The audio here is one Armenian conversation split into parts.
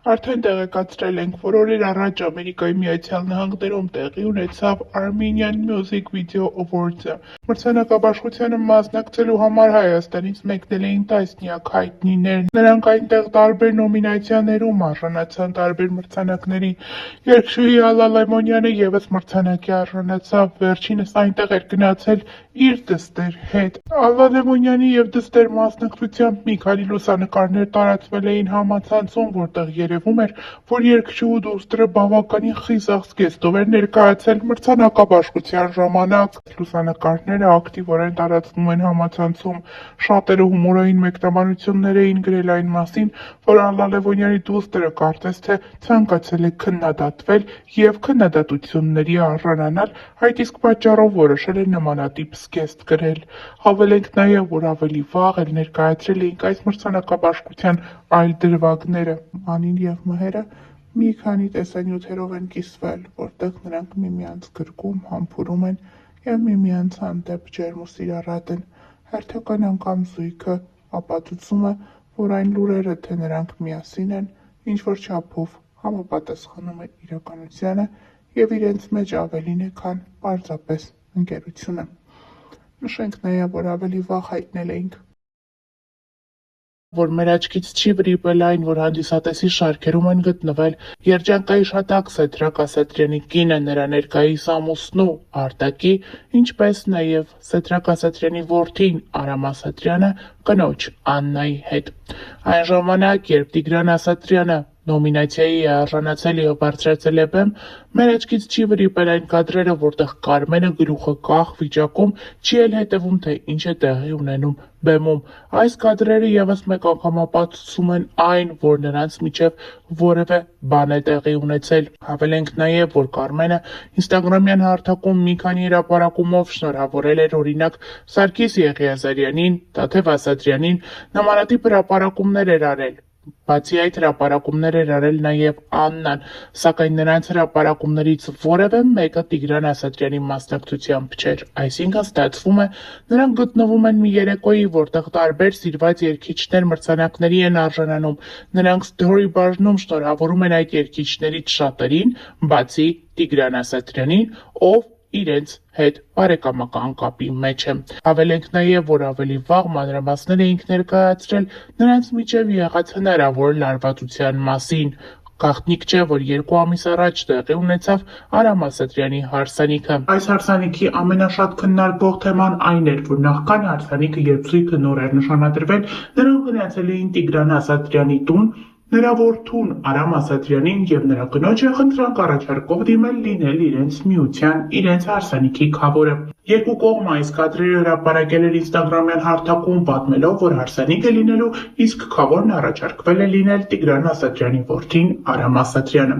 Արդեն տեղեկացրել ենք, որ օրեր առաջ Ամերիկայի Միացյալ Նահանգներում տեղի ունեցավ Armenian Music Video Awards-ը։ Մրցանակաբաշխությանը մասնակցելու համար Հայաստանից մեկնել էին տասնյակ հայտնիներ։ Նրանք այնտեղ տարբեր նոմինացիաներում արժանացան տարբեր մրցանակների։ Երգչուհի Ալլա Լեմոնյանը ևս մրցանակի արժանացավ, վերջինս այնտեղ էր գնացել իր դստեր հետ։ Ալլա Լեմոնյանի և դստեր մասնակցությամբ մի քանի լուսանկարներ տարածվել էին համացանցում, որտեղ երևում էր, որ երգչուհու դուստրը բավականին խիզախ զգեստով էր ներկայացել մրցանակաբաշխության ժամանակ։ Լուսանկարները ակտիվորեն տարածվում են համացանցում։ Շատերը հումորային մեկնաբանություններ էին գրել այն մասին, որ Ալլա Լևոնյանի դուստրը կարծես թե ցանկացել է քննադատվել և քննադատությունների արժանանալ, այդ իսկ պատճառով որոշել է նմանատիպ զգեստ գրել։ Հավելենք նաև, որ ավելի վաղ էլ ներկայացրել էինք այս մրցանակաբաշխության այլ դրվագները։ Անին և Մհերը մի քանի տեսանյութերով են կիսվել, որտեղ նրանք միմյանց գրկում, համբուրում են և միմյանց հանդեպ ջերմ ու սիրառատ են։ Հերթական անգամ զույգը ապացուցում է, որ այն լուրերը, թե նրանք միասին են, ինչ-որ չափով համապատասխանում է իրականությանը և իրենց մեջ ավելին է, քան պարզապես ընկերությունը։ Նշենք նաև, որ ավելի վաղ հայտնել էինք, որ մեր աչքից չի վրիպել այն, որ հանդիսատեսի շարքերում են գտնվել երջանկայի շատակ Սեդրակ Ասատրյանի կինը, նրա ներկայիս ամուսնու Արտակի, ինչպես նաև Սեդրակ Ասատրյանի որդին Արամ Ասատրյանը կնոջ Աննայի հետ։ Այն ժամանակ, երբ Տիգրան Ասատրյանը նոմինացիայի է արժանացել և բարձրացել է բեմ, մեր աչքից չի վրիպել այն կադրերը, որտեղ Կարմենը գլուխը կախ վիճակում չի էլ հետևում, թե ինչ է տեղի ունենում բեմում։ Այս կադրերը ևս մեկ անգամ ապացուցում են այն, որ նրանց միջև որևէ բան է տեղի ունեցել։ Հավելենք նաև, որ Կարմենը ինստագրամյան հարթակում մի քանի հրապարակումով շնորհավորել էր օրինակ Սարգիս Եղիազարյանին, Տաթև Ասատրյանին, նմանատիպ հրապարակումներ էր արել։ Բացի այդ, հրապարակումներ էր արել նաև Աննան, սակայն նրանց հրապարակումներից որևէ մեկը Տիգրան Ասատրյանի մասնակցությամբ չէր։ Այսինքն ստացվում է, նրանք գտնվում են մի երեկոյի, որտեղ տարբեր սիրված երգիչներ մրցանակների են արժանանում։ Նրանք սթորի բաժնում շնորհավորում են այդ երգիչներից շատերին, բացի Տիգրան Ասատրյանին, ով իրենց հետ բարեկամական կապի մեջ է։ Հավելենք նաև, որ ավելի վաղ մանրամասներ էինք ներկայացրել նրանց միջև եղած հնարավոր լարվածության մասին։ Գաղտնիք չէ, որ 2 ամիս առաջ տեղի ունեցավ Արամ Ասատրյանի հարսանիքը։ Այս հարսանիքի ամենաշատ քննարկվող թեման այն էր, որ նախքան հարսանիքը, երբ զույգը նոր էր նշանադրվել, նրանք գնացել էին Տիգրան Ասատրյանի տուն, նրա որդուն Արամ Ասատրյանին և նրա կնոջը խնդրանք առաջարկով դիմել լինել իրենց միության, իրենց հարսանիքի քավորը։ Երկու կողմը այս կադրերը հրապարակել էր ինստագրամյան հարթակում, պատմելով, որ հարսանիք է լինելու, իսկ քավորն առաջարկվել է լինել Տիգրան Ասատրյանի որդին Արամ Ասատրյանը։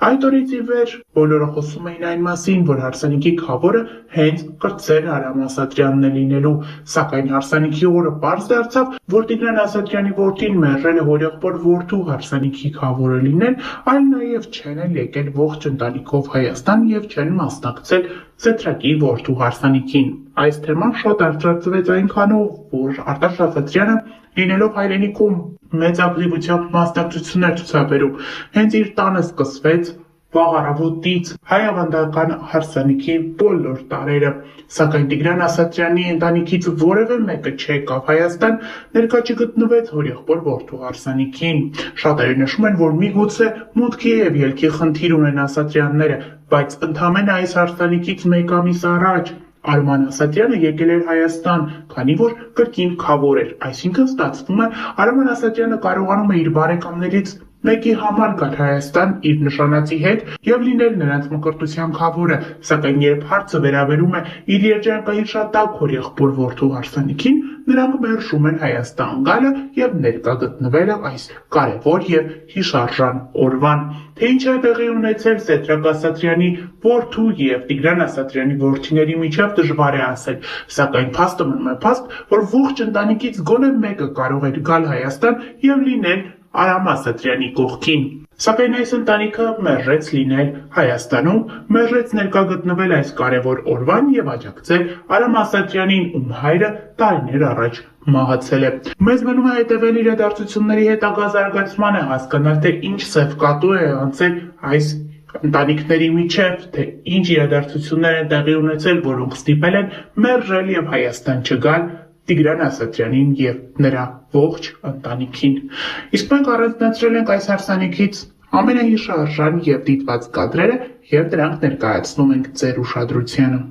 Այդ օրից ի վեր բոլորը խոսում էին այն մասին, որ հարսանիքի քավորը հենց կրտսեր Արամ Ասատրյանն է լինելու, սակայն հարսանիքի օրը պարզ դարձավ, որ Տիգրան Ասատրյանի որդին մերժել է հորեղբոր որդու հարսանիքի քավորը լինել, այլ նաև չեն էլ եկել ողջ ընտանիքով Հայաստան և չեն մասնակցել Սեդրակի որդու հարսանիքին։ Այս թեման շատ արծարծվեց այնքանով, որ Արտաշ Ասատրյանը լինելով հայրենիքում մեծ ակտիվությամբ մասնակցություններ ցուցաբերում, հենց իր տանը սկսվեց վաղ առավոտից հայ ավանդական հարսանիքի բոլոր տարրերը, սակայն Տիգրան Ասատրյանի ընտանիքից որևէ մեկը չեկավ Հայաստան, ներկա չգտնվեց հորեղբոր որդու հարսանիքին։ Շատերը նշում են, որ միգուցե մուտքի և ելքի խնդիր ունեն Ասատրյանները, բայց ընդամենը այս հարսանիքից մեկ ամիս առաջ Արման Ասատրյանը եկել էր Հայաստան, քանի որ կրկին քավոր էր, այսինքն ստացվում է Արման Ասատրյանը կարողանում է իր բարեկամներից մեկի համար գալ Հայաստան իր նշանածի հետ և լինել նրանց մկրտության քավորը, սակայն երբ հարցը վերաբերում է իր երջանկայի շատակ հորեղբոր որդու հարսանիքին, նրանք մերժում են Հայաստան գալը և ներկա գտնվելը այս կարևոր և հիշարժան օրվան։ Թե ինչ է տեղի ունեցել Սեդրակ Ասատրյանի որդու և Տիգրան Ասատրյանի որդիների միջև դժվար է ասել, սակայն փաստը մնում է փաստ, որ ողջ ընտանիքից գոնե մեկը կարող էր գալ Հայաստան և լինել Արամ Ասատրյանի կողքին։ Սակայն այս ընտանիքը մերժեց լինել Հայաստանում, մերժեց ներկա գտնվել այս կարևոր օրվան եւ աջակցել Արամ Ասատրյանին, ում հայրը տարիներ առաջ մահացել է։ Մեզ մնում է հետևել իրադարձությունների հետագա զարգացմանը, հասկանալ, թե ինչ սև կատու է անցել այս ընտանիքների միջև, թե ինչ իրադարձություններ են տեղի ունեցել, որոնք ստիպել են մերժել եւ Հայաստան չգալ Տիգրան Ասատրյանին եւ նրա ողջ ընտանիքին։ Իսկ մենք առանձնացրել ենք այս հարսանիքից ամենահիշարժան եւ դիտված կադրերը եւ դրանք ներկայացնում ենք ձեր ուշադրությանը։